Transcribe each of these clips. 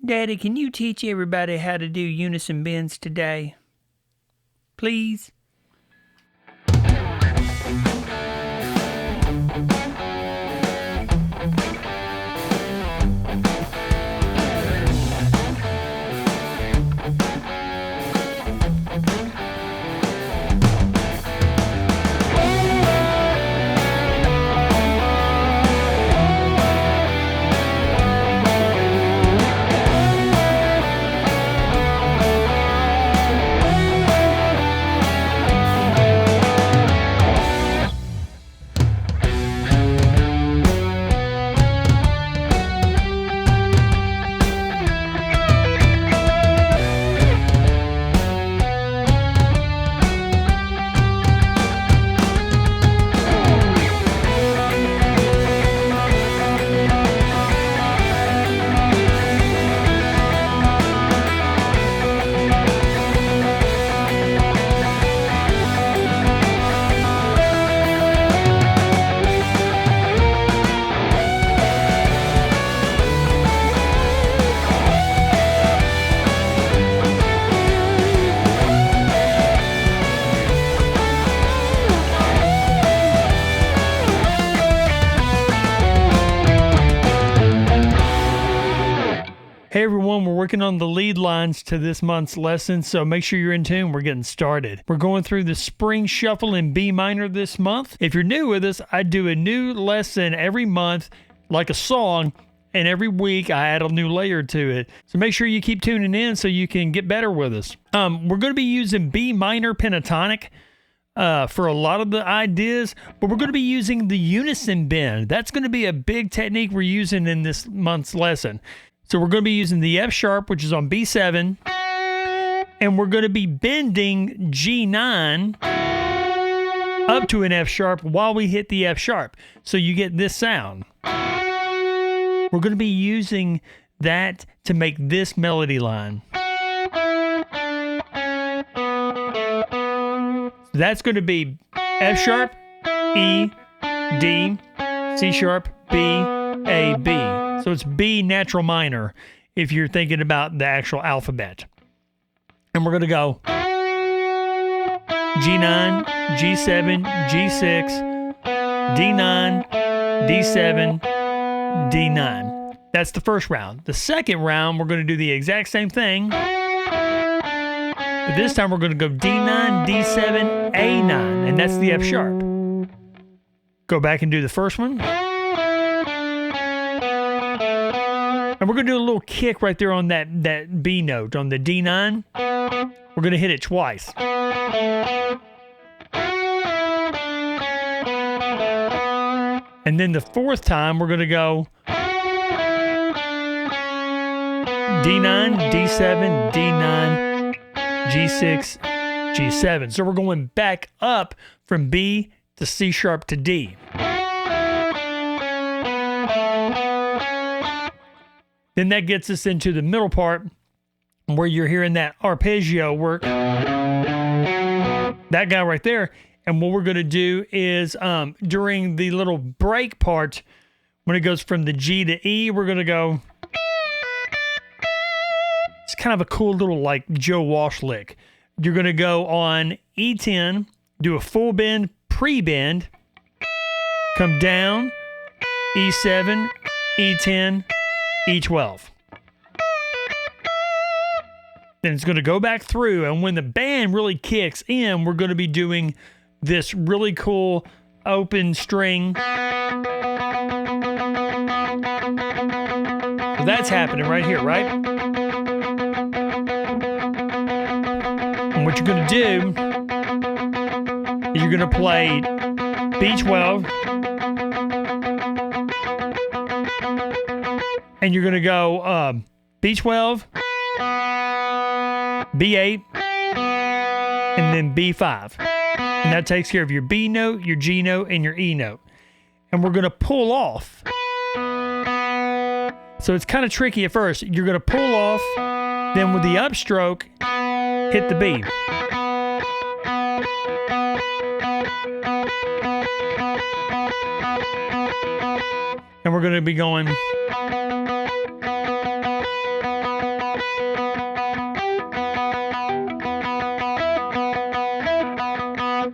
Daddy, can you teach everybody how to do unison bends today? Please? Hey everyone, we're working on the lead lines to this month's lesson, so make sure you're in tune. We're getting started. We're going through the spring shuffle in B minor this month. If you're new with us, I do a new lesson every month, like a song, and every week I add a new layer to it. So make sure you keep tuning in so you can get better with us. We're going to be using B minor pentatonic for a lot of the ideas, but we're going to be using the unison bend. That's going to be a big technique we're using in this month's lesson. So we're going to be using the F sharp, which is on B7, and we're going to be bending G9 up to an F sharp while we hit the F sharp. So you get this sound. We're going to be using that to make this melody line. So that's going to be F sharp, E, D, C sharp, B, A, B. So it's B natural minor if you're thinking about the actual alphabet. And we're going to go G9, G7, G6, D9, D7, D9. That's the first round. The second round, we're going to do the exact same thing. But this time we're going to go D9, D7, A9. And that's the F sharp. Go back and do the first one. And we're going to do a little kick right there on that B note, on the D9. We're going to hit it twice. And then the fourth time, we're going to go D9, D7, D9, G6, G7. So we're going back up from B to C sharp to D. Then that gets us into the middle part where you're hearing that arpeggio work. That guy right there. And what we're going to do is during the little break part, when it goes from the G to E, we're going to go. It's kind of a cool little like Joe Walsh lick. You're going to go on E10, do a full bend, pre-bend, come down, E7, E10, E12. Then it's going to go back through, and when the band really kicks in, we're going to be doing this really cool open string. So that's happening right here, right? And what you're going to do is you're going to play B12, and you're going to go B12, B8, and then B5. And that takes care of your B note, your G note, and your E note. And we're going to pull off. So it's kind of tricky at first. You're going to pull off, then with the upstroke, hit the B. And we're going to be going.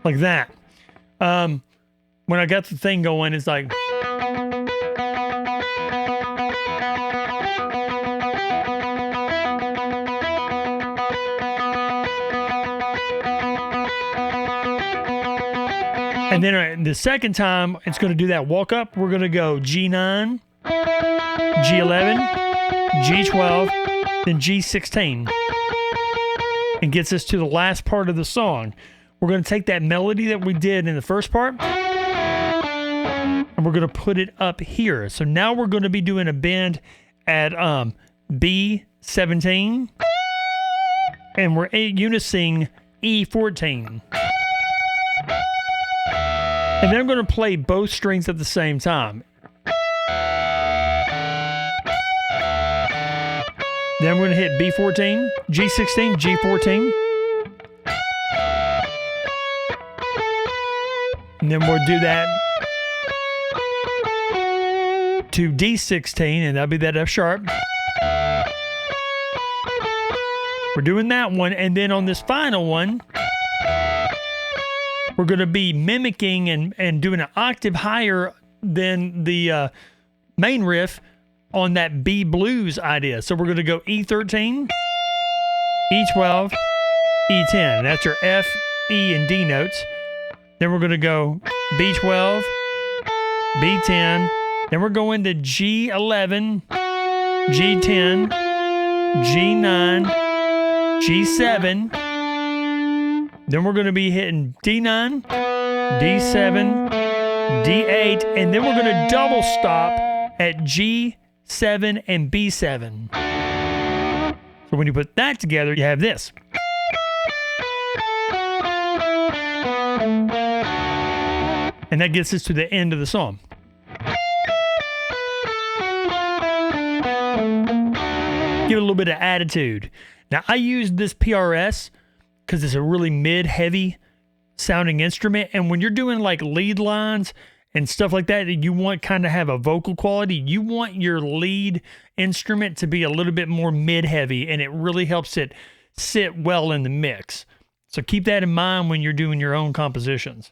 like that. When I got the thing going, it's like. And then the second time, it's going to do that walk up. We're going to go G9, G11, G12, then G16. And gets us to the last part of the song. We're going to take that melody that we did in the first part, and we're going to put it up here. So now we're going to be doing a bend at B17, and we're unising E14. And then I'm going to play both strings at the same time. Then I'm going to hit B14, G16, G14. And then we'll do that to D16, and that'll be that F sharp. We're doing that one, and then on this final one, we're going to be mimicking and doing an octave higher than the main riff on that B blues idea. So we're going to go E13, E12, E10. That's your F, E, and D notes. Then we're going to go B12, B10. Then we're going to G11, G10, G9, G7. Then we're going to be hitting D9, D7, D8, and then we're going to double stop at G7 and B7. So when you put that together, you have this. And that gets us to the end of the song. Give it a little bit of attitude. Now, I used this PRS because it's a really mid-heavy sounding instrument. And when you're doing like lead lines and stuff like that, you want kind of have a vocal quality. You want your lead instrument to be a little bit more mid-heavy, and it really helps it sit well in the mix. So keep that in mind when you're doing your own compositions.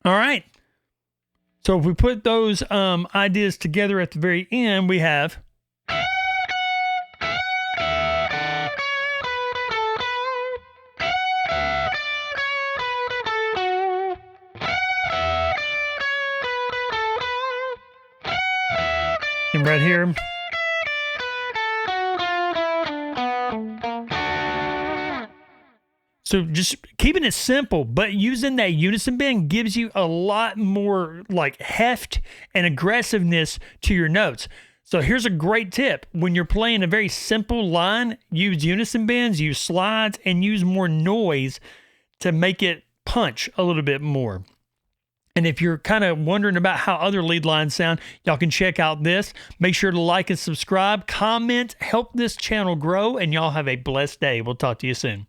All right. So if we put those ideas together at the very end, we have and right here. So just keeping it simple, but using that unison bend gives you a lot more like heft and aggressiveness to your notes. So here's a great tip. When you're playing a very simple line, use unison bends, use slides, and use more noise to make it punch a little bit more. And if you're kind of wondering about how other lead lines sound, y'all can check out this. Make sure to like and subscribe, comment, help this channel grow, and y'all have a blessed day. We'll talk to you soon.